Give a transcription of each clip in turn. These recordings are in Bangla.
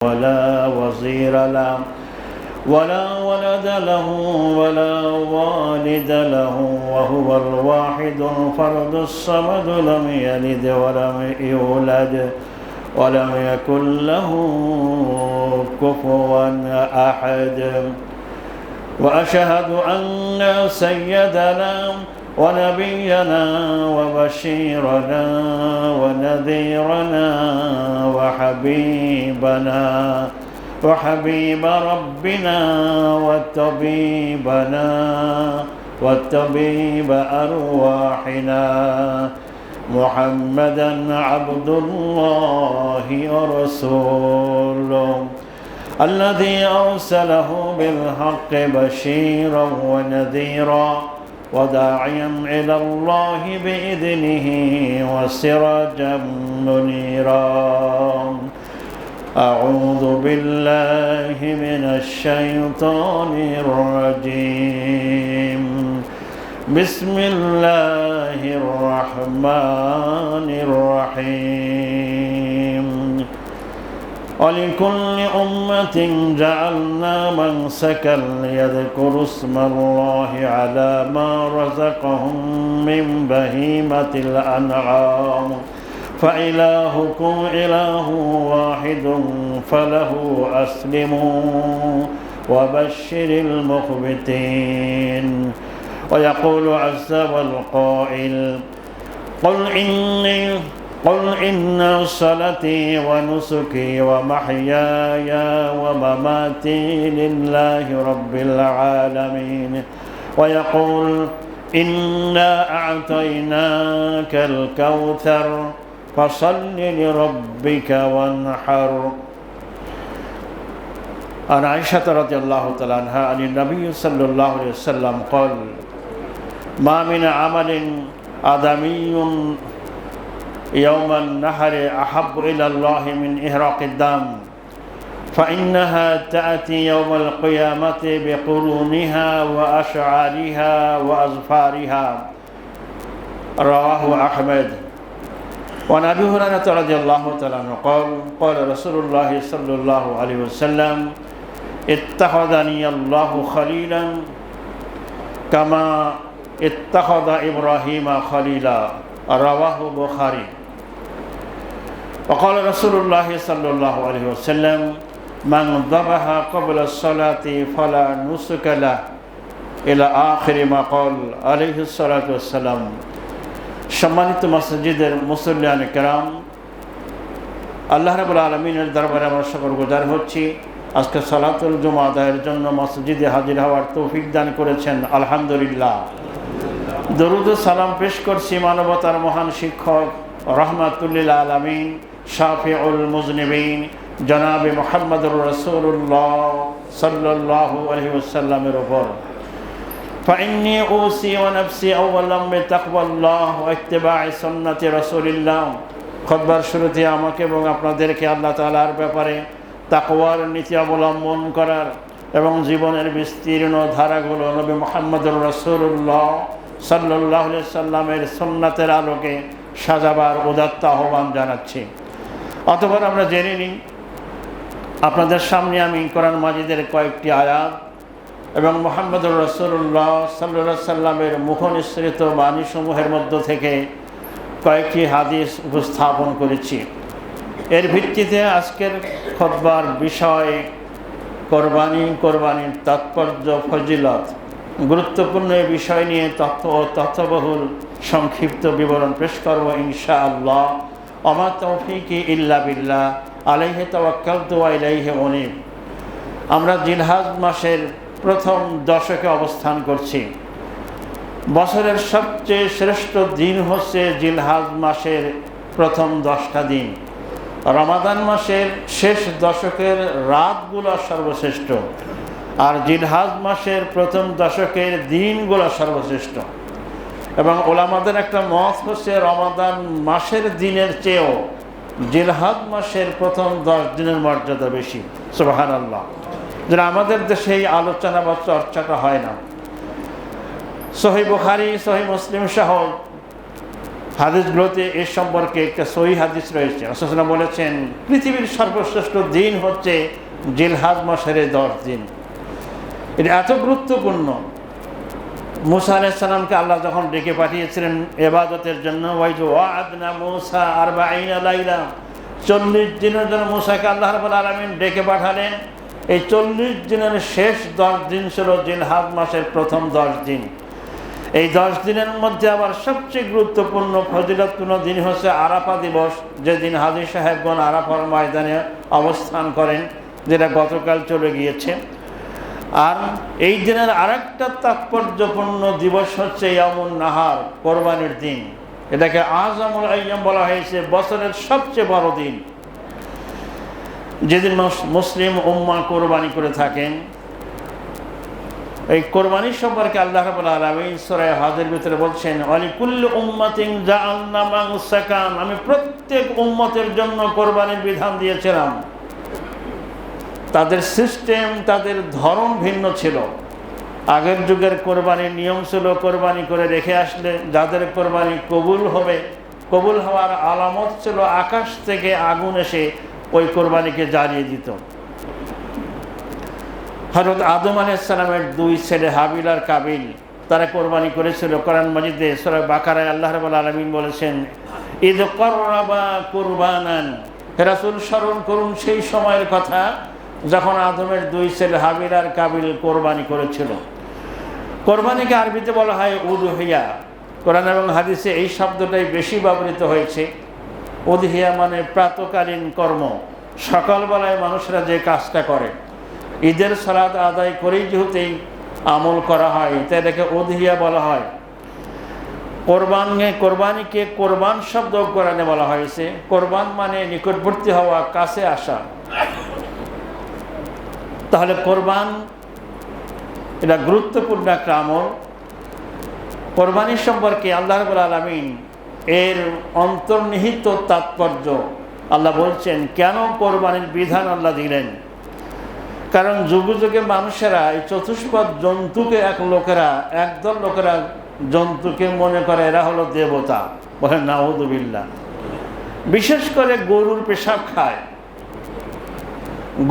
ولا وزير له ولا ولد له ولا والد له وهو الواحد الفرد الصمد لم يلد ولم يولد ولم يكن له كفوا أحد وأشهد أن سيدنا ونبينا وبشيرنا ونذيرنا وحبيب ربنا والطبيب أرواحنا محمدا عبد الله ورسوله الذي أرسله بالحق بشيرا ونذيرا وداعيا إلى الله بإذنه وسراجا منيرا أعوذ بالله من الشيطان الرجيم بسم الله الرحمن الرحيم ولكل أمة جعلنا منسكا ليذكروا اسم الله على ما رزقهم من بهيمة الأنعام فإلهكم إله واحد فله أسلموا وبشر المخبتين ويقول عز والقائل قل إن صلاتي ونسكي ومحياي ومماتي لله رب العالمين ويقول إنا أعطيناك الكوثر فصل لربك وانحر عن عائشة رضي الله تعالى عنها عن النبي صلى الله عليه وسلم قال ما من عمل آدمي يوم النحر أحب إلى الله من إهراق الدم فإنها تأتي يوم القيامة بقرونها وأشعارها وأظفارها رواه أحمد وعن أبي هريرة رضي الله تعالى عنه قال رسول الله صلى الله عليه وسلم اتخذني الله خليلا كما اتخذ إبراهيم خليلا رواه البخاري وقال رسول الله صلى الله عليه وسلم من ذبح قبل الصلاة فلا نسك له إلى آخر ما قال عليه الصلاة والسلام সম্মানিত মসজিদের মুসল্লিয়ান কেরাম, আল্লাহ রাব্বুল আলামিনের দরবারে আমরা শুকরগুজার হচ্ছি। আজকে সালাতুল জুমা আদায়ের জন্য মসজিদে হাজির হওয়ার তৌফিক দান করেছেন, আলহামদুলিল্লাহ। দরুদ ও সালাম পেশ করছি মানবতার মহান শিক্ষক রহমাতুল লিল আলামিন শাফিউল মুজনিবিন জনাবে মুহাম্মদুর রাসূলুল্লাহ সাল্লাল্লাহু আলাইহি ওয়াসাল্লামের উপর। فإني أوصي ونفسي أولا بتقوى الله واتباع سنة رسول الله। খুতবার শুরুতে আমাকে এবং আপনাদেরকে আল্লাহ তাআলার ব্যাপারে তাকওয়ার নীতি অবলম্বন করার এবং জীবনের বিস্তীর্ণ ধারাগুলো নবী মুহাম্মদুর রাসূলুল্লাহ সাল্লাল্লাহু আলাইহি সাল্লামের সুন্নাতের আলোকে সাজাবার উদাত্ত আহ্বান জানাচ্ছি। অতঃপর আমরা জেনে নিই, আপনাদের সামনে আমি কোরআন মাজিদের কয়েকটি আয়াত এবং মুহাম্মদুর রাসূলুল্লাহ সাল্লাল্লাহু আলাইহি সাল্লামের মুখনিসৃত বাণীসমূহের মধ্য থেকে কয়েকটি হাদিস উপস্থাপন করেছি। এর ভিত্তিতে আজকের খুতবার বিষয় কোরবানির তাৎপর্য, ফজিলত, গুরুত্বপূর্ণ এই বিষয় নিয়ে তথ্যবহুল সংক্ষিপ্ত বিবরণ পেশ করব ইনশাআল্লাহ। ওমা তৌফিকি ইল্লা বিল্লাহ আলাইহি তাওয়াক্কালতু ওয়া ইলাইহি উনীব। আমরা জিলহজ মাসের প্রথম দশকে অবস্থান করছি। বছরের সবচেয়ে শ্রেষ্ঠ দিন হচ্ছে জিলহজ মাসের প্রথম 10টা দিন। রমাদান মাসের শেষ দশকের রাতগুলো সর্বশ্রেষ্ঠ, আর জিলহজ মাসের প্রথম দশকের দিনগুলো সর্বশ্রেষ্ঠ। এবং ওলামাদের একটা মত হচ্ছে রমাদান মাসের দিনের চেয়েও জিলহজ মাসের প্রথম 10 দিনের মর্যাদা বেশি। সুবহানাল্লাহ। যেটা আমাদের দেশে এই আলোচনা বা চর্চাটা হয় না। সহিহ বুখারী, সহিহ মুসলিম সহ হাদিসগুলোতে এ সম্পর্কে একটা সহিহ হাদিস রয়েছে। রাসূলুল্লাহ সাল্লাল্লাহু আলাইহি ওয়াসাল্লাম বলেছেন, পৃথিবীর সর্বশ্রেষ্ঠ দিন হচ্ছে জিলহজ মাসের 10 দিন। এটা এত গুরুত্বপূর্ণ। মুসা আলাইহিস সালামকে আল্লাহ যখন ডেকে পাঠিয়েছিলেন ইবাদতের জন্য, ওয়া'আদনা মুসা 40 লাইলা, 40 দিনের জন্য মুসাকে আল্লাহ রাব্বুল আলামিন ডেকে পাঠালেন। এই 40 দিনের শেষ 10 দিন ছিল জিলহজ মাসের প্রথম 10 দিন। এই 10 দিনের মধ্যে আবার সবচেয়ে গুরুত্বপূর্ণ ফজিলতপূর্ণ দিন হচ্ছে আরাফা দিবস, যেদিন হাজী সাহেবগণ আরাফার ময়দানে অবস্থান করেন, যেটা গতকাল চলে গিয়েছে। আর এই দিনের আরেকটা তাৎপর্যপূর্ণ দিবস হচ্ছে ইয়ামুন নাহার, কোরবানির দিন। এটাকে আযমুল আইয়াম বলা হয়েছে, বছরের সবচেয়ে বড় দিন, যেদিন মুসলিম উম্মাহ কোরবানি করে থাকেন। এই কোরবানির সম্পর্কে আল্লাহ রাব্বুল আলামিন সূরা হজের ভিতরে বলছেন, ওয়ালিকুল্লি উম্মাতিন জাআলনা মানসাকান, আমি প্রত্যেক উম্মতের জন্য কোরবানির বিধান দিয়েছিলাম। তাদের সিস্টেম, তাদের ধরন ভিন্ন ছিল। আগের যুগের কোরবানির নিয়ম ছিল, কোরবানি করে রেখে আসলে যাদের কোরবানি কবুল হবে, কবুল হওয়ার আলামত ছিল আকাশ থেকে আগুন এসে ওই কোরবানিকে জ্বালিয়ে দিত। হযরত আদম আলাইহিস সালামের 2 ছেলে হাবিল আর কাবিল, তারা কোরবানি করেছিল। কোরআন মাজিদে সূরা বাকারায় আল্লাহ রাব্বুল আলামিন বলেছেন, ইয কররাবা কুরবানান, হে রাসূল স্মরণ করুন সেই সময়ের কথা যখন আদমের 2 ছেলে হাবিল আর কাবিল কোরবানি করেছিল। কোরবানিকে আরবিতে বলা হয় উযহিয়া। কোরআন এবং হাদিসে এই শব্দটাই বেশি ব্যবহৃত হয়েছে। উযহিয়া মানে প্রাতকালীন কর্ম, সকালবেলায় মানুষরা যে কাজটা করে। ঈদের সালাত আদায় করেই যেহেতু আমল করা হয়, তাই এটাকে উযহিয়া বলা হয়। কোরবানিকে কোরবান শব্দ কোরআনে বলা হয়েছে। কোরবান মানে নিকটবর্তী হওয়া, কাছে আসা। তাহলে কোরবান এটা গুরুত্বপূর্ণ একটা আমল। কোরবানির সম্পর্কে আল্লাহ রাব্বুল আলামিন এর অন্তর্নিহিত তাৎপর্য আল্লাহ বলছেন, কেন কোরবানির বিধান আল্লাহ দিলেন। কারণ যুগে যুগে মানুষেরা এই চতুষ্পদ জন্তুকে একদল লোকেরা জন্তুকে মনে করে এরা হলো দেবতা, বলে নাউযুবিল্লাহ। বিশেষ করে গরুর পেশাব খায়,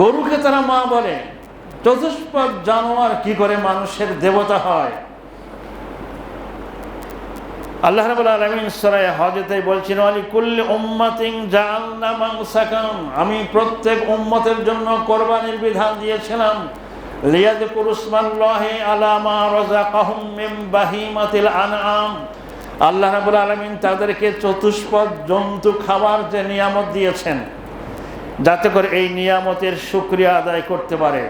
গরুকে তারা মা বলে। চতুষ্পদ জানোয়ার কি করে মানুষের দেবতা হয়? আল্লাহ রাব্বুল আলামিন সূরা হজে বলছেন, ওয়ালিকুল্লি উম্মাতিন জাআলনা মানসাকান, আমি প্রত্যেক উম্মতের জন্য কোরবানির বিধান দিয়েছিলাম। লিয়াযকুরু ইসমাল্লাহি আলা মা রাযাকাহুম মিন বাহিমাতিল আনআম, আল্লাহ রাব্বুল আলামিন তাদেরকে চতুষ্পদ জন্তু খাবার যে নিয়ামত দিয়েছেন, যাতে করে এই নিয়ামতের শুকরিয়া আদায় করতে পারে।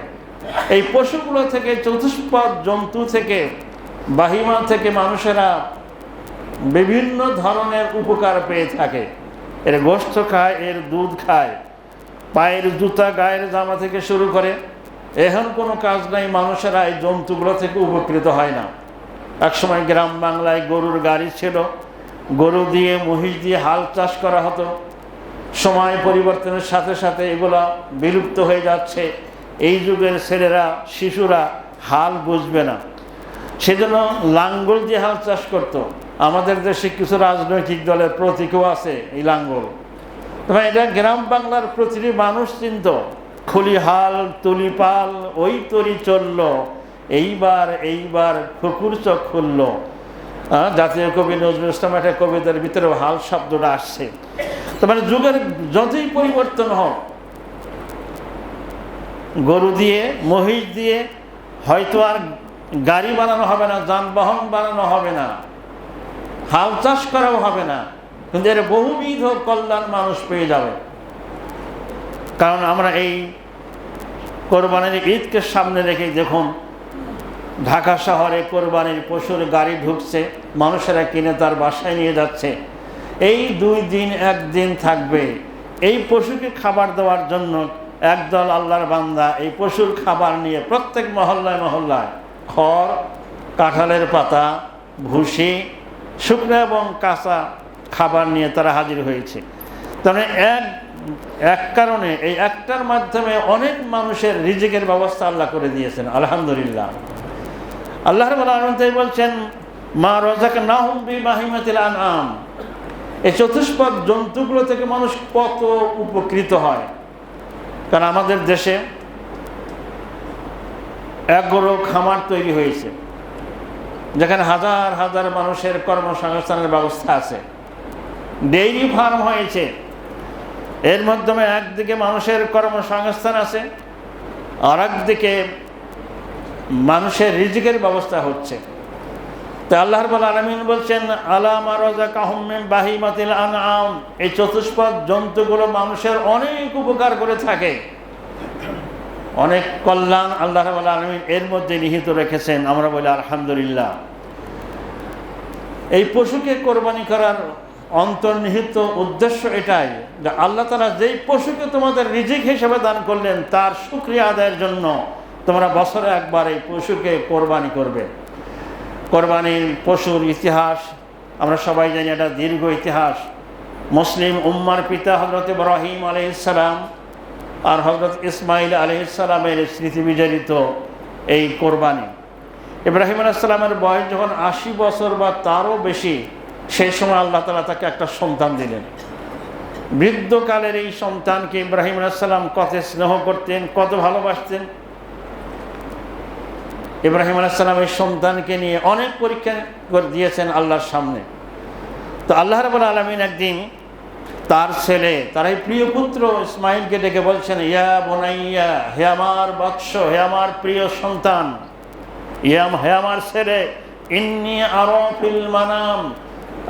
এই পশুগুলো থেকে, চতুষ্পদ জন্তু থেকে, বাহিমা থেকে মানুষেরা বিভিন্ন ধরনের উপকার পেয়ে থাকে। এর গোশত খায়, এর দুধ খায়, পায়ের জুতা, গায়ের জামা থেকে শুরু করে এখন কোনো কাজ নাই মানুষেরা এই জন্তুগুলো থেকে উপকৃত হয় না। একসময় গ্রাম বাংলায় গরুর গাড়ি ছিল, গরু দিয়ে মহিষ দিয়ে হাল চাষ করা হতো। সময় পরিবর্তনের সাথে সাথে এগুলো বিলুপ্ত হয়ে যাচ্ছে। এই যুগের ছেলেরা, শিশুরা হাল বুঝবে না, সেজন্য লাঙ্গল দিয়ে হাল চাষ করত। আমাদের দেশে কিছু রাজনৈতিক দলের প্রতীকও আছে এই লাঙ্গল। তবে এটা গ্রাম বাংলার প্রতিটি মানুষ চিনত। খুলি হাল তুলি পাল ওই তরি চলল, এইবার ফুকুর চোখ খুলল। জাতীয় কবি নজরুল ইসলাম একটা কবিতার ভিতরে হাল শব্দটা আসছে। তার মানে যুগের যতই পরিবর্তন হোক, গরু দিয়ে মহিষ দিয়ে হয়তো আর গাড়ি বানানো হবে না, যানবাহন বানানো হবে না, হাল চাষ করাও হবে না, কিন্তু এর বহুবিধ কল্যাণ মানুষ পেয়ে যাবে। কারণ আমরা এই কোরবানির ঈদকে সামনে রেখে দেখুন, ঢাকা শহরে কোরবানির পশুর গাড়ি ঢুকছে, মানুষেরা কিনে তার বাসায় নিয়ে যাচ্ছে। এই 2 দিন 1 দিন থাকবে। এই পশুকে খাবার দেওয়ার জন্য একদল আল্লাহর বান্দা এই পশুর খাবার নিয়ে প্রত্যেক মহল্লায় মহল্লায় খড়, কাঁঠালের পাতা, ভুসি, শুকনো এবং কাঁচা খাবার নিয়ে তারা হাজির হয়েছে। তাহলে এক কারণে এই একটার মাধ্যমে অনেক মানুষের রিজিকের ব্যবস্থা আল্লাহ করে দিয়েছেন, আলহামদুলিল্লাহ। আল্লাহ রাব্বুল আলামিন তাই বলছেন, মা রাযাকনাহুম বিবাহিমাতিল আনআম, এই চতুষ্পদ জন্তুগুলো থেকে মানুষ কত উপকৃত হয়। কারণ আমাদের দেশে এগ্রো খামার তৈরি হয়েছে, যেখানে হাজার হাজার মানুষের কর্মসংস্থানের ব্যবস্থা আছে। ডেইরি ফার্ম হয়েছে, এর মাধ্যমে একদিকে মানুষের কর্মসংস্থান আছে, আর একদিকে মানুষের রিজিকের ব্যবস্থা হচ্ছে। তো আল্লাহ রাব্বুল আলামিন বলছেন আলা মা রাযাকাহুম মিন বাহিমাতিল আনআম, এই চতুষ্পদ জন্তুগুলো মানুষের অনেক উপকার করে থাকে, অনেক কল্যাণ আল্লাহ রাব্বুল আলামিন এর মধ্যে নিহিত রেখেছেন। আমরা বলি আলহামদুলিল্লাহ। এই পশুকে কোরবানি করার অন্তর্নিহিত উদ্দেশ্য এটাই যে আল্লাহ তাআলা যেই পশুকে তোমাদের রিজিক হিসেবে দান করলেন তার শুকরিয়া আদায়ের জন্য তোমরা বছরে একবার এই পশুকে কোরবানি করবে। কোরবানির পশুর ইতিহাস আমরা সবাই জানি, এটা দীর্ঘ ইতিহাস। মুসলিম উম্মার পিতা হযরত ইব্রাহিম আলাইহিস সালাম আর হযরত ইসমাইল আলাইহিস সালামের স্মৃতি বিজড়িত এই কোরবানি। ইব্রাহিম আলাইহিস সালামের বয়স যখন ৮০ বছর বা তারও বেশি, সেই সময় আল্লাহ তাআলা তাকে একটা সন্তান দিলেন। বৃদ্ধকালের এই সন্তানকে ইব্রাহিম আলাইহিস সালাম কত স্নেহ করতেন, কত ভালোবাসতেন। ইব্রাহিম আলাইহিস সালাম এই সন্তানকে নিয়ে অনেক পরীক্ষা দিয়েছেন আল্লাহর সামনে। তো আল্লাহ রাব্বুল আলামিন একদিন তার ছেলে, তার এই প্রিয় পুত্র ইসমাইলকে ডেকে বলছেন, ইয়া বুনাইয়া, হে আমার বৎস, হে আমার প্রিয় সন্তান, হে আমার ছেলে, ইন্নী আরা ফিল মানাম,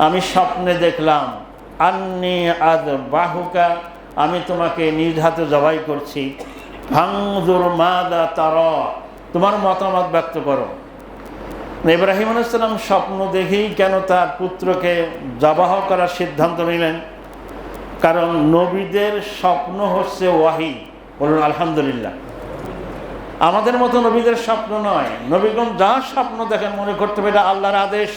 আমি স্বপ্নে দেখলাম, আন্নী আযবাহুকা, আমি তোমাকে নিজ হাতে জবাই করছি, ফানজুর মাযা তারা, তোমার মতামত ব্যক্ত করো। ইব্রাহিম আলাইহিস সালাম স্বপ্ন দেখেই কেন তার পুত্রকে জবাহ করার সিদ্ধান্ত নিলেন? কারণ নবীদের স্বপ্ন হচ্ছে ওয়াহি। বলুন আলহামদুলিল্লাহ। আমাদের মতো নবীদের স্বপ্ন নয়, নবীগণ যা স্বপ্ন দেখেন মনে করতে হবে এটা আল্লাহর আদেশ।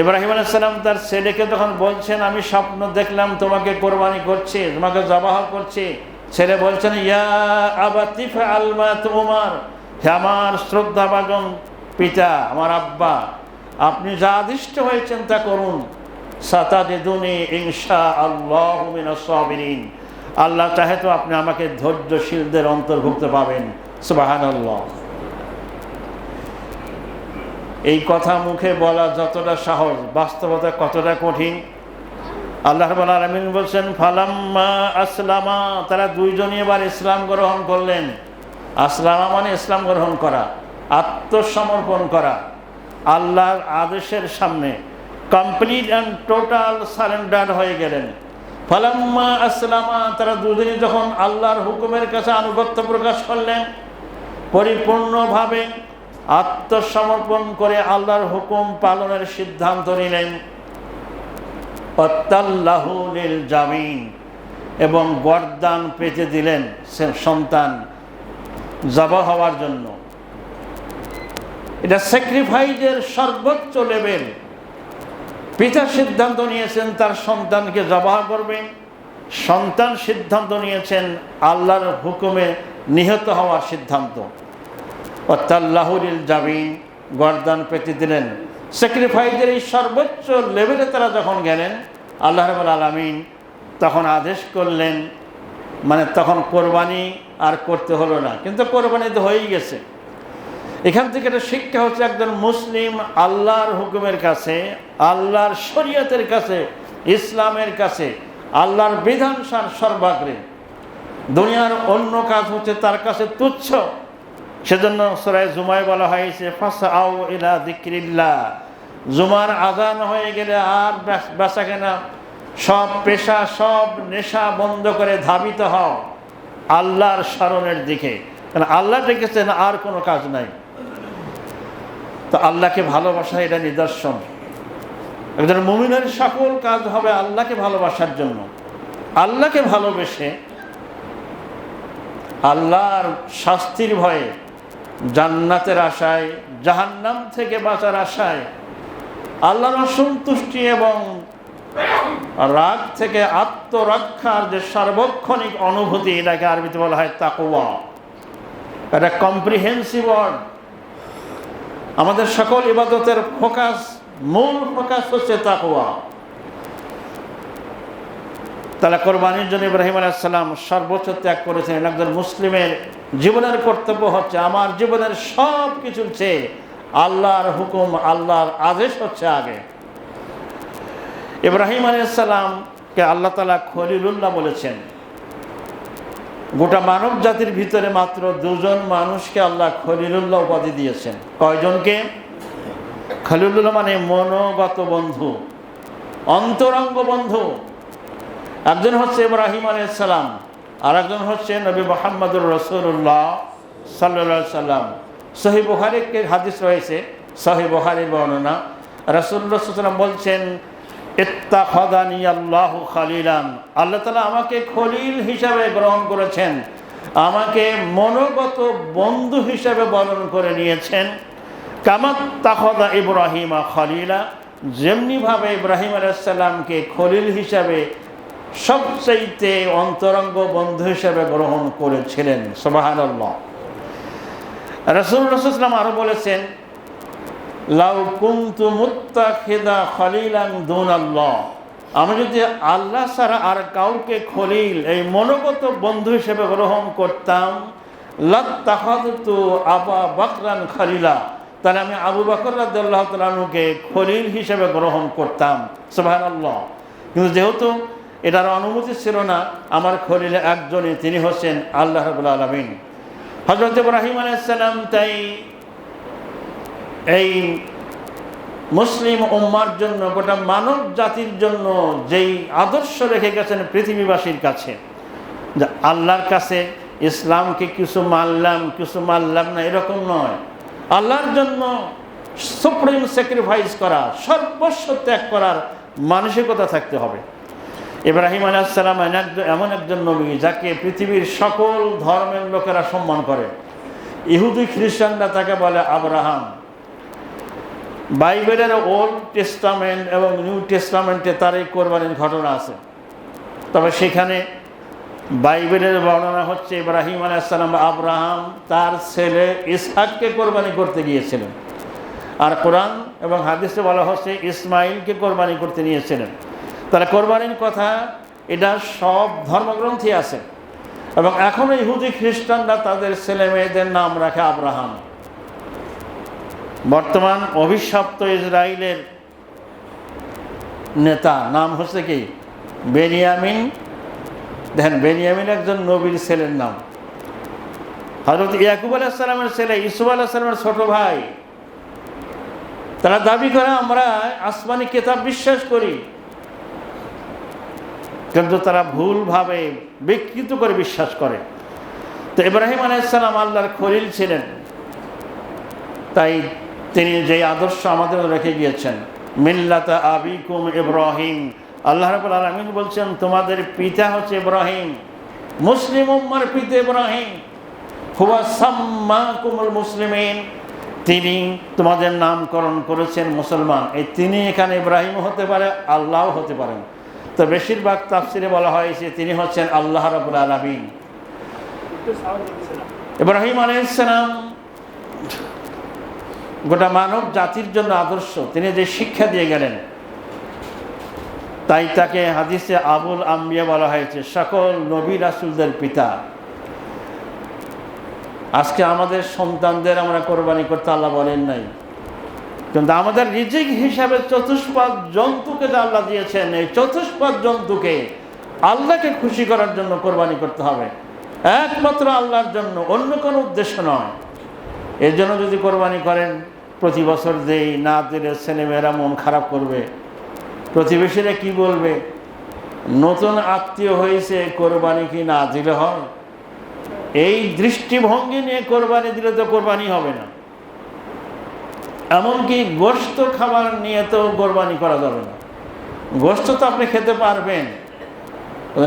ইব্রাহিম আলাইহিস সালাম তার ছেলেকে যখন বলছেন আমি স্বপ্ন দেখলাম তোমাকে কোরবানি করছি, তোমাকে জবাহ করছি, ছেলে বলছেন ইয়া আবাতি ফাআল মা তুমার, হে আমার শ্রদ্ধাভাজন পিতা, আমার আব্বা, আপনি যা আদিষ্ট হয়েছেন তা করুন। সাতাজিদুনি ইনশাআল্লাহু মিনাস সাবিরিন, আল্লাহ চাহে তো আপনি আমাকে ধৈর্যশীলদের অন্তর্ভুক্ত পাবেন। সুবহানাল্লাহ। এই কথা মুখে বলা যতটা সহজ, বাস্তবতা কতটা কঠিন। আল্লাহ রাব্বুল আলামিন বলছেন ফালাম্মা আসলামা, তারা দুইজনই এবার ইসলাম গ্রহণ করলেন। আসলামা মানে ইসলাম গ্রহণ করা, আত্মসমর্পণ করা, আল্লাহর আদেশের সামনে কমপ্লিট অ্যান্ড টোটাল সারেন্ডার হয়ে গেলেন। ফালাম্মা আসলামা, তারা দুজনই যখন আল্লাহর হুকুমের কাছে আনুগত্য প্রকাশ করলেন, পরিপূর্ণভাবে আত্মসমর্পণ করে আল্লাহর হুকুম পালনের সিদ্ধান্ত নিলেন। ওয়াত্তাল্লাহু লিল জামিন, এবং বরদান পেতে দিলেন সন্তান জবাহ হওয়ার জন্য। এটা স্যাক্রিফাইসের সর্বোচ্চ লেভেল। পিতা সিদ্ধান্ত নিয়েছেন তার সন্তানকে জবাহ করবেন, সন্তান সিদ্ধান্ত নিয়েছেন আল্লাহর হুকুমে নিহত হওয়ার সিদ্ধান্ত। ওয়াত্তাল্লাহু লিল জামিন, বরদান পেতে দিলেন। স্যাক্রিফাইসের এই সর্বোচ্চ লেভেলে তারা যখন গেলেন, আল্লাহ রাব্বুল আলামিন তখন আদেশ করলেন, মানে তখন কোরবানি আর করতে হলো না, কিন্তু কোরবানি তো হয়েই গেছে। এখান থেকে একটা শিক্ষা হচ্ছে, একজন মুসলিম আল্লাহর হুকুমের কাছে, আল্লাহর শরীয়তের কাছে, ইসলামের কাছে আল্লাহর বিধান সর্বাগ্রে। দুনিয়ার অন্য কাজ হচ্ছে তার কাছে তুচ্ছ। সেজন্য সূরা জুমায় বলা হয়েছে ফাসআউ ইলা যিকরিল্লাহ, জুমার আযান হয়ে গেলে আর বেচাকেনা সব পেশা, সব নেশা বন্ধ করে ধাবিত হও আল্লাহর স্মরণের দিকে। কারণ আল্লাহ ডেকেছেন, আর কোনো কাজ নাই। তো আল্লাহকে ভালোবাসা এটা নিদর্শন। একজন মুমিনের সকল কাজ হবে আল্লাহকে ভালোবাসার জন্য। আল্লাহকে ভালোবেসে আল্লাহর শাস্তির ভয়ে, জান্নাতের আশায়, জাহান্নাম থেকে বাঁচার আশায়, আল্লাহর অসন্তুষ্টি এবং রাগ থেকে আত্মরক্ষার যে সার্বক্ষণিক অনুভূতি, এটাকে আরবিতে বলা হয় তাকওয়া। এটা কম্প্রিহেন্সিভ ওয়ার্ড। আমাদের সকল ইবাদতের ফোকাস, মূল ফোকাস হচ্ছে তাকওয়া। তাহলে কোরবানির জন্য ইব্রাহিম আলাইহিস সালাম সর্বোচ্চ ত্যাগ করেছেন। একজন মুসলিমের জীবনের কর্তব্য হচ্ছে আমার জীবনের সব কিছুর চেয়ে আল্লাহর হুকুম, আল্লাহর আদেশ হচ্ছে আগে। ইব্রাহিম আলাইহিস সালামকে আল্লাহ তাআলা খলিলুল্লাহ বলেছেন। গোটা মানব জাতির ভিতরে মাত্র দুজন মানুষকে আল্লাহ খলিলুল্লাহ উপাধি দিয়েছেন। কয়জনকে? খলিলুল্লাহ মানে মনোগত বন্ধু, অন্তরঙ্গ বন্ধু। একজন হচ্ছে ইব্রাহিম আলাইহিস সালাম, আর একজন হচ্ছে নবী মুহাম্মদুর রাসূলুল্লাহ সাল্লাল্লাহু আলাইহি সাল্লাম। সহিহ বুখারীর হাদিস রয়েছে, সহিহ বুখারীর বর্ণনা, রাসূলুল্লাহ সাল্লাল্লাহু আলাইহি সাল্লাম বলছেন, ইত্তাখাযানি আল্লাহু খালিলান, আল্লাহ তাআলা আমাকে খলিল হিসাবে গ্রহণ করেছেন, আমাকে মনোগত বন্ধু হিসাবে বরণ করে নিয়েছেন। কামা তাখাযা ইব্রাহিমা খলিলা, যেমনিভাবে ইব্রাহিম আলাইহিস সালামকে খলিল হিসাবে সবচেয়ে অন্তরঙ্গ বন্ধু হিসাবে গ্রহণ করেছিলেন। সুবহানাল্লাহ। রাসূলুল্লাহ সাল্লাল্লাহু আলাইহি ওয়াসাল্লাম আরো বলেছেন, লাউ কুনতু মুত্তাখিদা খলিলান দুনাল্লাহ, আমি যদি আল্লাহ ছাড়া আর কাউকে খলিল, এই মনোগত বন্ধু হিসেবে গ্রহণ করতাম, লাত্তাখাযতু আবু বকরান খলিলা, তাহলে আমি আবু বকর রাদিয়াল্লাহু তাআলা আনহুকে খলিল হিসেবে গ্রহণ করতাম। সুবহানাল্লাহ। কিন্তু যেহেতু এটার অনুমতি ছিল না, আমার খলিল একজনই, তিনি হচ্ছেন আল্লাহ রাব্বুল আলামিন। হযরত ইব্রাহিম আলাইহিস সালাম তাই এই মুসলিম উম্মার জন্য, গোটা মানব জাতির জন্য যেই আদর্শ রেখে গেছেন পৃথিবীবাসীর কাছে, যে আল্লাহর কাছে ইসলামকে কিছু মানলাম না, এরকম নয়। আল্লাহর জন্য সুপ্রিম স্যাক্রিফাইস করা, সর্বস্ব ত্যাগ করার মানসিকতা থাকতে হবে। ইব্রাহিম আলাইহিস সালাম এমন একজন নবী যাকে পৃথিবীর সকল ধর্মের লোকেরা সম্মান করে। ইহুদি খ্রিস্টানরা তাকে বলে আব্রাহাম। বাইবেলের ওল্ড টেস্টামেন্ট এবং নিউ টেস্টামেন্টে তার এই কোরবানির ঘটনা আছে। তবে সেখানে বাইবেলের বর্ণনা হচ্ছে ইব্রাহিম আলাইহিস সালাম আব্রাহাম তার ছেলে ইসহাককে কোরবানি করতে গিয়েছিলেন, আর কোরআন এবং হাদিসে বলা হচ্ছে ইসমাইলকে কোরবানি করতে নিয়েছিলেন। তাহলে কোরবানির কথা এটা সব ধর্মগ্রন্থে আছে, এবং এখনও ইহুদি খ্রিস্টানরা তাদের ছেলে মেয়েদের নাম রাখে আব্রাহাম। বর্তমান অভিশপ্ত ইসরায়েলের নেতা নাম হচ্ছে কি? বেনিয়ামিন। দেখেন, বেনিয়ামিন একজন নবীর ছেলের নাম। হযরত ইয়াকুব আলাইহিস সালামের ছেলে, ইউসুফ আলাইহিস সালামের ছোট ভাই। তারা দাবি করে আমরা আসমানি কিতাব বিশ্বাস করি, কিন্তু তারা ভুলভাবে বিকৃত করে বিশ্বাস করে। তো ইব্রাহিম আলাইহিস সালাম আল্লাহর খলিল ছিলেন, তাই তিনি যে আদর্শ আমাদের রেখে গিয়েছেন, মিল্লাতা আবিকুম ইব্রাহিম, আল্লাহ রাব্বুল আলামিন বলছেন তোমাদের পিতা হচ্ছে ইব্রাহিম, মুসলিম উম্মার পিতা ইব্রাহিম। হুয়া সাম্মাকুমুল মুসলিমিন, তিনি তোমাদের নামকরণ করেছেন মুসলমান। এই তিনি এখানে ইব্রাহিম হতে পারে, আল্লাহও হতে পারেন। তো বেশিরভাগ তাফসিরে বলা হয়েছে তিনি হচ্ছেন আল্লাহ রাব্বুল আলামিন। ইব্রাহিম আলাইহিস সালাম গোটা মানব জাতির জন্য আদর্শ। তিনি যে শিক্ষা দিয়ে গেলেন, তাই তাকে হাদিসে আবুল আম্বিয়া বলা হয়েছে, সকল নবী রাসূলদের পিতা। আজকে আমাদের সন্তানদের আমরা কোরবানি করতে আল্লাহ বলেন নাই, কিন্তু আমাদের রিজিক হিসাবে চতুষ্পদ জন্তুকে যে আল্লাহ দিয়েছেন, এই চতুষ্পদ জন্তুকে আল্লাহকে খুশি করার জন্য কোরবানি করতে হবে, একমাত্র আল্লাহর জন্য, অন্য কোনো উদ্দেশ্য নয়। এর জন্য যদি কোরবানি করেন, প্রতি বছর দেই, না দিলে ছেলেমেয়েরা মন খারাপ করবে, প্রতিবেশীরা কি বলবে, নতুন আত্মীয় হয়েছে কোরবানি কি না দিলে হয়? এই দৃষ্টিভঙ্গি নিয়ে কোরবানি দিলে তো কোরবানি হবে না। এমনকি গোশত খাবার নিয়ে তো কোরবানি করা যাবে না। গোশত তো আপনি খেতে পারবেন,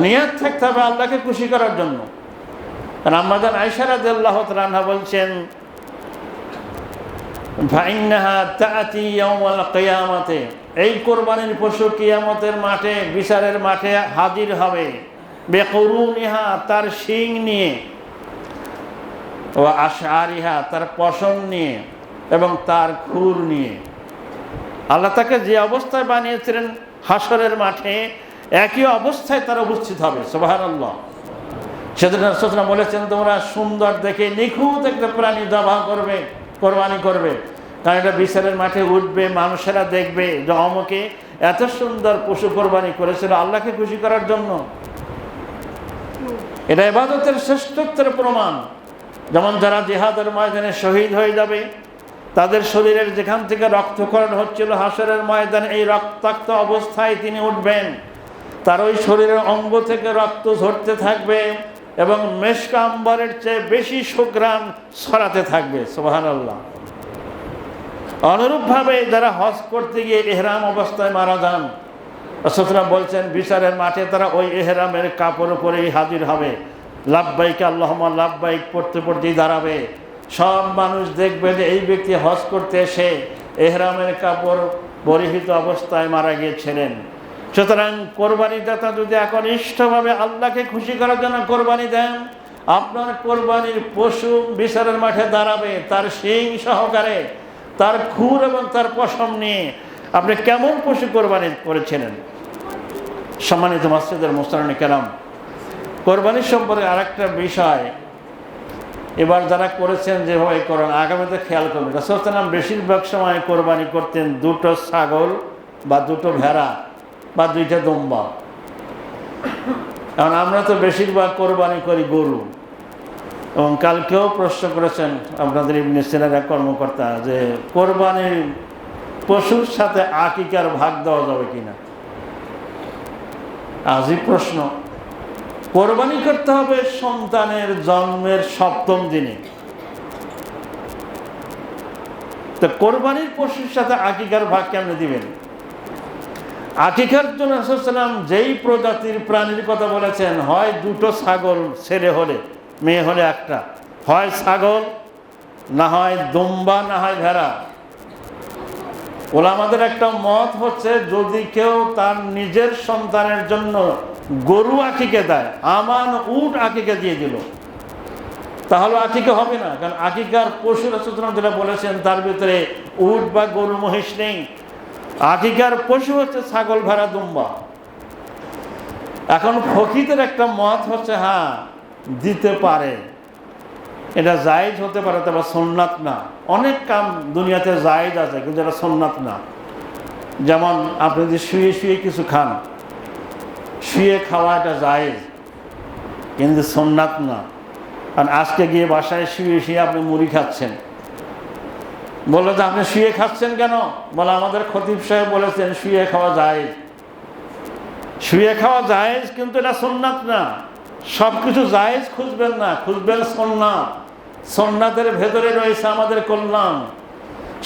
নিয়ত থাকতে হবে আল্লাহকে খুশি করার জন্য। কারণ আম্মাজান আয়েশা রাদিয়াল্লাহু তাআলা আনহা বলছেন, ফাইন্নাহা তাআতি ইয়াওমাল কিয়ামাতে, এই কোরবানির পশু কিয়ামতের মাঠে, বিচারের মাঠে হাজির হবে, বেকুরুনিহা, তার শিং নিয়ে, ও আশআরিহা, তার পশম নিয়ে, এবং তার খুর নিয়ে। আল্লাহ তাকে যে অবস্থায় বানিয়েছিলেন হাসরের মাঠে, একই অবস্থায় তারা উপস্থিত হবে। সুবহানাল্লাহ। সেদিন রাসূলুল্লাহ বলেছেন, তোমরা সুন্দর দেখে নিখুঁত একটা প্রাণী জবাহ করবে, কোরবানি করবে, কারণ এটা বিচারের মাঠে উঠবে, মানুষেরা দেখবে যে অমুকে এত সুন্দর পশু কোরবানি করেছিল আল্লাহকে খুশি করার জন্য। এটা ইবাদতের শ্রেষ্ঠত্বের প্রমাণ। যেমন যারা জিহাদের ময়দানে শহীদ হয়ে যাবে, তাদের শরীরের যেখান থেকে রক্তক্ষরণ হচ্ছিল হাসরের ময়দানে এই রক্তাক্ত অবস্থায় তিনি উঠবেন, তার ওই শরীরের অঙ্গ থেকে রক্ত ঝরতে থাকবে এবং মেশক আম্বরের চেয়ে বেশি সুঘ্রাণ ছড়াতে থাকবে। সুবহানাল্লাহ। অনুরূপভাবে যারা হজ করতে গিয়ে ইহরাম অবস্থায় মারা যান, রাসূলুল্লাহ বলছেন বিচারের মাঠে তারা ওই ইহরামের কাপড় পরেই হাজির হবে, লাব্বাইক আল্লাহুম্মা লাব্বাইক পড়তে পড়তেই দাঁড়াবে। সব মানুষ দেখবে যে এই ব্যক্তি হজ করতে এসে ইহরামের কাপড় পরিহিত অবস্থায় মারা গিয়েছিলেন। সুতরাং কোরবানিদাতা যদি একনিষ্ঠভাবে আল্লাহকে খুশি করার জন্য কোরবানি দেন, আপনার কোরবানির পশু বিচারের মাঠে দাঁড়াবে তার শিং সহকারে, তার খুর এবং তার পশম নিয়ে আপনি কেমন পশু কোরবানি করেছিলেন। সম্মানিত মসজিদের মুসলিম কেরাম, কোরবানির সম্পর্কে আরেকটা বিষয়, এবার যারা করেছেন যেভাবে করেন আগামীতে খেয়াল করবেন। রাসূলুল্লাহ বেশিরভাগ সময় কোরবানি করতেন দুটো ছাগল বা দুটো ভেড়া বা দুইটা দুম্বা। কারণ আমরা তো বেশিরভাগ কোরবানি করি গরু। এবং কালকেও প্রশ্ন করেছেন আপনাদের ইবনে সিনার এক কর্মকর্তা যে কোরবানির পশুর সাথে আকিকার ভাগ দেওয়া যাবে কিনা। আজই প্রশ্ন। কোরবানি করতে হবে সন্তানের জন্মের ৭ম দিনে, তো কোরবানির পশুর সাথে আকিকার ভাগ কেমনে দিবেন? আকিকার জন্য রাসূলুল্লাহ যেই প্রজাতির প্রাণীর কথা বলেছেন, হয় দুটো ছাগল ছেলে হলে, মেয়ে হলে একটা, হয় ছাগল, না হয় দুম্বা, না হয় ভেড়া। ওলামাদের একটা মত হচ্ছে যদি কেউ তার নিজের সন্তানের জন্য গরু আকিকে দেয়, আমান উট আকিকে দিয়ে দিল, তাহলে আকিকা হবে না। কারণ আকিকার পশু রাসূলুল্লাহ যেটা বলেছেন তার ভিতরে উট বা গরু মহিষ নেই। আকিকার পশু হচ্ছে ছাগল, ভেড়া, দুম্বা। এখন ফকিদের একটা মত হচ্ছে হ্যাঁ দিতে পারে, এটা জায়েজ হতে পারে, তবে সুন্নাত না। অনেক কাম দুনিয়াতে জায়েজ আছে কিন্তু এটা সুন্নাত না। যেমন আপনি যদি শুয়ে শুয়ে কিছু খান, শুয়ে খাওয়া এটা জায়েজ কিন্তু সুন্নাত না। কারণ আজকে গিয়ে বাসায় শুয়ে শুয়ে আপনি মুড়ি খাচ্ছেন, বললো যে আপনি শুয়ে খাচ্ছেন কেন? বলে আমাদের খতিব সাহেব বলেছেন শুয়ে খাওয়া জায়েজ। শুয়ে খাওয়া জায়েজ কিন্তু এটা সুন্নাত না। সব কিছু জায়েজ খুঁজবেন না, খুঁজবেন সুন্নাত। সুন্নাতের ভেতরে রয়েছে আমাদের কল্যাণ।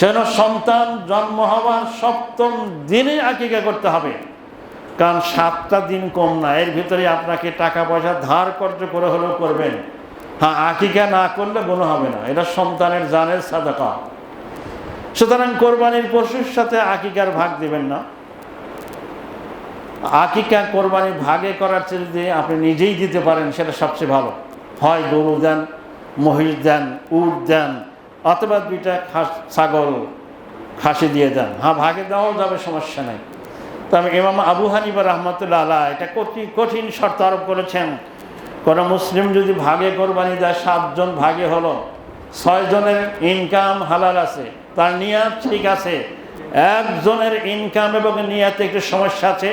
যেন সন্তান জন্ম হওয়ার ৭ম দিনে আকিকা করতে হবে, কারণ 7টা দিন কম না, এর ভিতরে আপনাকে টাকা পয়সা ধার কর্জ করে হলেও করবেন। হ্যাঁ, আকিকা না করলে গুনাহ হবে না, এটা সন্তানের জানের সাদাকা। সুতরাং কোরবানির পশুর সাথে আকিকার ভাগ দিবেন না। আকিকা কোরবানির ভাগে করার চেয়ে যদি আপনি নিজেই দিতে পারেন সেটা সবচেয়ে ভালো। হয় গরু দেন, মহিষ দেন, উট দেন, অথবা 2টা ছাগল খাসি দিয়ে দেন। হ্যাঁ, ভাগে দেওয়াও যাবে, সমস্যা নেই। তবে ইমাম আবু হানিফা রাহমাতুল্লাহ আলাইহি এটা কঠিন শর্ত আরোপ করেছেন। কোনো মুসলিম যদি ভাগে কোরবানি দেয়, 7 জন ভাগে হলো, 6 জনের ইনকাম হালাল আছে, তার নিয়াত ঠিক আছে, 1 জনের ইনকাম এবং নিয়াতে একটু সমস্যা আছে,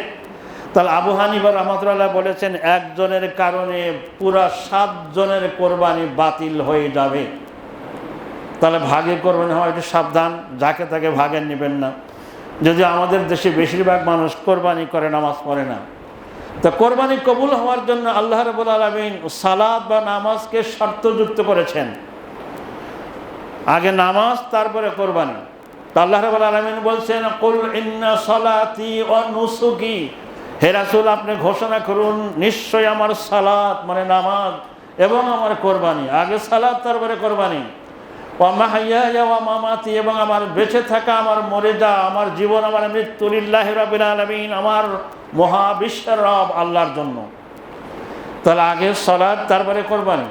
তাহলে আবু হানিফা রাহমাতুল্লাহ বলেছেন 1 জনের কারণে পুরা 7 জনের কোরবানি বাতিল হয়ে যাবে। তাহলে ভাগে কোরবানি হয়, একটু সাবধান, যাকে তাকে ভাগে নেবেন না। যদি আমাদের দেশে বেশিরভাগ মানুষ কোরবানি করে, নামাজ পড়ে না। তো কোরবানি কবুল হওয়ার জন্য আল্লাহ রাব্বুল আলামিন সালাত বা নামাজকে শর্তযুক্ত করেছেন। আগে নামাজ, তারপরে কোরবানি। তো আল্লাহ রাব্বুল আলামিন বলছেন কুল ইন্না সালাতি ওয়া নুসুকি, হে রাসূল আপনি ঘোষণা করুন নিশ্চয় আমার সালাত মানে নামাজ এবং আমার কোরবানি, আগে সালাত তারপরে কোরবানি, ওয়া মাহইয়ায়া ওয়া মামাতি এবং আমার বেঁচে থাকা, আমার মরে যাওয়া, আমার জীবন, আমার মৃত্যু লিল্লাহি রাব্বিল আলামিন, আমার মহাবিশ্বের রব আল্লাহর জন্য। তাহলে আগে সালাত তারপরে কোরবানি।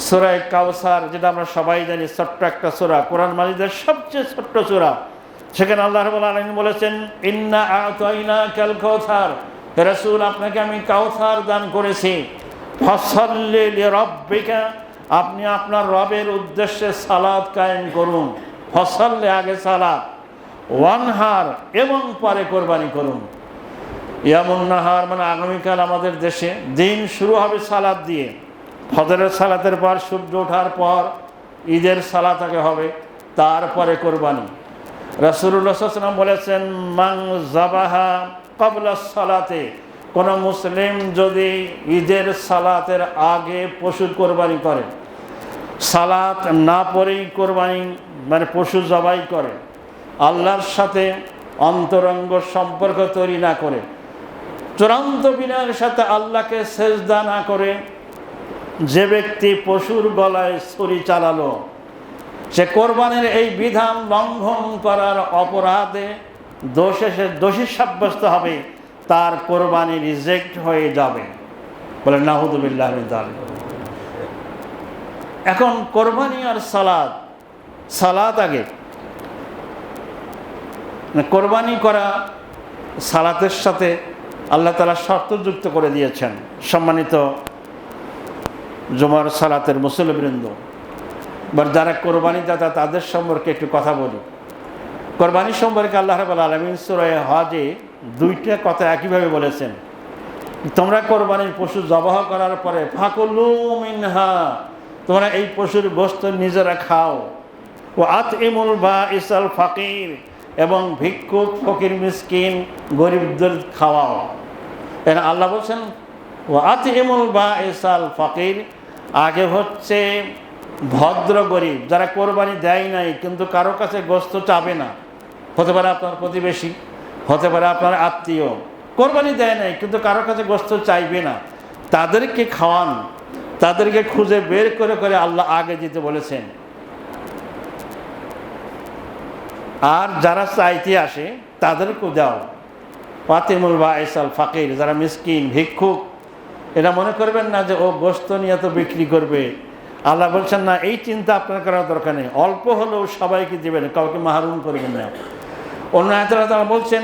সূরা কাউসার যেটা আমরা সবাই জানি, ছোট্ট একটা সূরা, কোরআন মাজিদের সবচেয়ে ছোট্ট সূরা, সেখানে আল্লাহ রাব্বুল আলামিন বলেছেন ইন্না আ'তাইনাকাল কাউসার, রাসূল আপনাকে আমি কাউসার দান করেছি, ফাসাল্লি লিরাব্বিকা, আপনি আপনার রবের উদ্দেশ্যে সালাত কায়েম করুন। ফাসাল্লি আগে সালাত, ওয়ানহার এবং পরে কোরবানি করুন। ইয়ামুন নাহার মানে আগামীকাল আমাদের দেশে দিন শুরু হবে সালাত দিয়ে। ফজরের সালাতের পর সূর্য ওঠার পর ঈদের সালাত আগে হবে, তারপরে কোরবানি। রাসূলুল্লাহ সাল্লাল্লাহু আলাইহি ওয়াসাল্লাম বলেছেন, মান যাবাহা ক্বাবলা সালাতে, কোন মুসলিম যদি ঈদের সালাতের আগে পশু কোরবানি করে, সালাত না পড়েই কোরবানি মানে পশু জবাই করে, আল্লাহর সাথে অন্তরঙ্গ সম্পর্ক তৈরি না করে, চূড়ান্ত বিনয়ের সাথে আল্লাহকে সেজদা না করে যে ব্যক্তি পশুর গলায় ছুরি চালালো, সে কোরবানির এই বিধান লঙ্ঘন করার অপরাধে দোষী সাব্যস্ত হবে, তার কোরবানি রিজেক্ট হয়ে যাবে। বলে নাউযুবিল্লাহ মিন যালিক। এখন কোরবানি আর সালাত আগে, কোরবানি করা সালাতের সাথে আল্লাহ তাআলা শর্ত যুক্ত করে দিয়েছেন। সম্মানিত জুমার সালাতের মুসল্লিবৃন্দ, বা যারা কোরবানি দাতা তাদের সম্পর্কে একটু কথা বলি। কোরবানি সম্পর্কে আল্লাহ রাব্বুল আলামিন সূরা হজে দুইটা কথা একইভাবে বলেছেন। তোমরা কোরবানির পশু জবাহ করার পরে ফাকুলু মিনহা, তোমরা এই পশুর গোশত নিজেরা খাও। ও আতইমুল বাঈসাল ফাকির, এবং ভিক্ষুক ফকির মিসকিন গরিবদের খাওয়াও। এখানে আল্লাহ বলছেন ও আতইমুল বাঈসাল ফাকির, আগে হচ্ছে ভদ্র গরিব, যারা কোরবানি দেয় নাই কিন্তু কারো কাছে গোশত চাবে না, হতে পারে আপনার প্রতিবেশী, হতে পারে আপনার আত্মীয়, কোরবানি দেয় নাই কিন্তু কারো কাছে গোশত চাইবে না, তাদেরকে খাওয়ান, তাদেরকে খুঁজে বের করে করে আল্লাহ আগে দিতে বলেছেন। আর যারা চাইতে আসে তাদেরকেও দাও। ফাতিমুল বাঈসাল ফাকির, যারা মিসকিন ভিক্ষুক, এরা মনে করবেন না যে ও গোশত নিয়ে তো বিক্রি করবে। আল্লাহ বলছেন না, এই চিন্তা আপনার করার দরকার নেই, অল্প হলেও সবাইকে দেবেন, কাউকে মাহরুম করবেন না। অন্য আয়াতে তারা বলছেন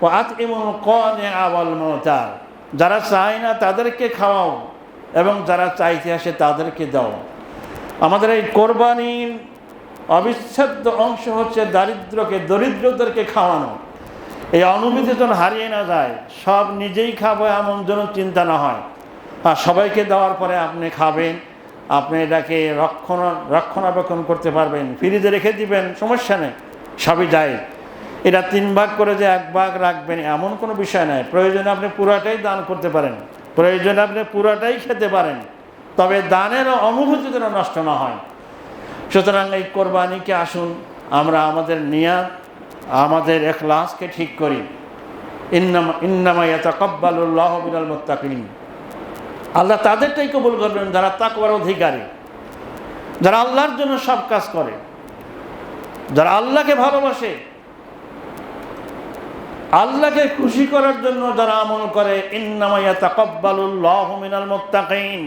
ও আতইমুল কানিআ ওয়াল মুতার, যারা চায় না তাদেরকে খাওয়াও এবং যারা চাইতে আসে তাদেরকে দাও। আমাদের এই কোরবানির অবিচ্ছেদ্য অংশ হচ্ছে দরিদ্রদেরকে খাওয়ানো। এই অনুভূতি যেন হারিয়ে না যায়, সব নিজেই খাবো এমন যেন চিন্তা না হয়। আর সবাইকে দেওয়ার পরে আপনি খাবেন, আপনি এটাকে রক্ষণাবেক্ষণ করতে পারবেন, ফ্রিজে রেখে দিবেন, সমস্যা নেই, সবই যায়। এটা 3 ভাগ করে যে 1 ভাগ রাখবেন এমন কোনো বিষয় নয়। প্রয়োজনে আপনি পুরাটাই দান করতে পারেন, প্রয়োজনে আপনি পুরাটাই খেতে পারেন, তবে দানের অনুভূতি যেন নষ্ট না হয়। সুতরাং এই কোরবানিকে আসুন আমরা আমাদের নিয়াত, আমাদের ইখলাসকে ঠিক করি। ইন্নামা ইয়াতাকাব্বালুল্লাহু মিনাল মুত্তাকিন, আল্লাহ তাদেরটাই কবুল করবেন যারা তাকওয়ার অধিকারী, যারা আল্লাহর জন্য সব কাজ করে, যারা আল্লাহকে ভালোবাসে, আল্লাহকে খুশি করার জন্য যারা আমল করে। ইন্নামা ইয়াতাকাব্বালুল্লাহু মিনাল মুত্তাকিন,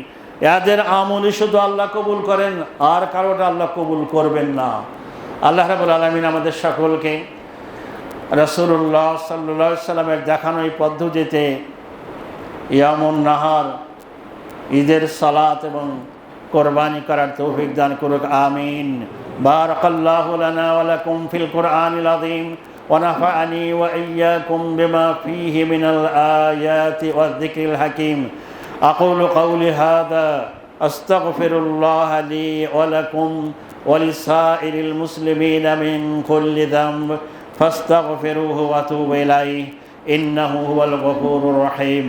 এদের আমলই শুধু আল্লাহ কবুল করেন, আর কারোটা আল্লাহ কবুল করবেন না। আল্লাহ রাব্বুল আলামিন আমাদের সকলকে রাসূলুল্লাহ সাল্লাল্লাহু আলাইহি ওয়াসাল্লামের দেখানো এই পদ্ধতিতে ইয়ামুন নাহার, ঈদের সালাত এবং কোরবানি করার তৌফিক দান করুক, আমিন। বারাকাল্লাহু লানা ওয়া লাকুম ফিল কুরআনিল আযীম ওয়া নাফা'আনি ওয়া ইয়্যাকুম বিমা ফীহি মিনাল আয়াতি ওয়াজ যিকরিল হাকীম। আকুলু কওলি হাযা আস্তাগফিরুল্লাহ লি ওয়া লাকুম ওয়া লিসাইরিল মুসলিমিনা মিন কুল্লি যামব ফাস্তাগফিরুহু ওয়া তুবু ইলাইহি ইন্নাহু হুয়াল গফুরুর রহিম।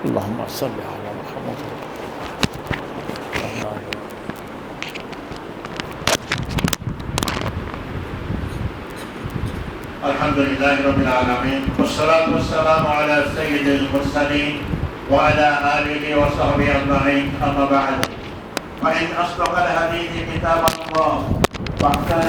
اللهم صل على محمد. الحمد لله رب العالمين والصلاة والسلام على سيد المرسلين وعلى آله وصحبه أجمعين. أما بعد، فإن أصدق الحديث كتاب الله وأحسن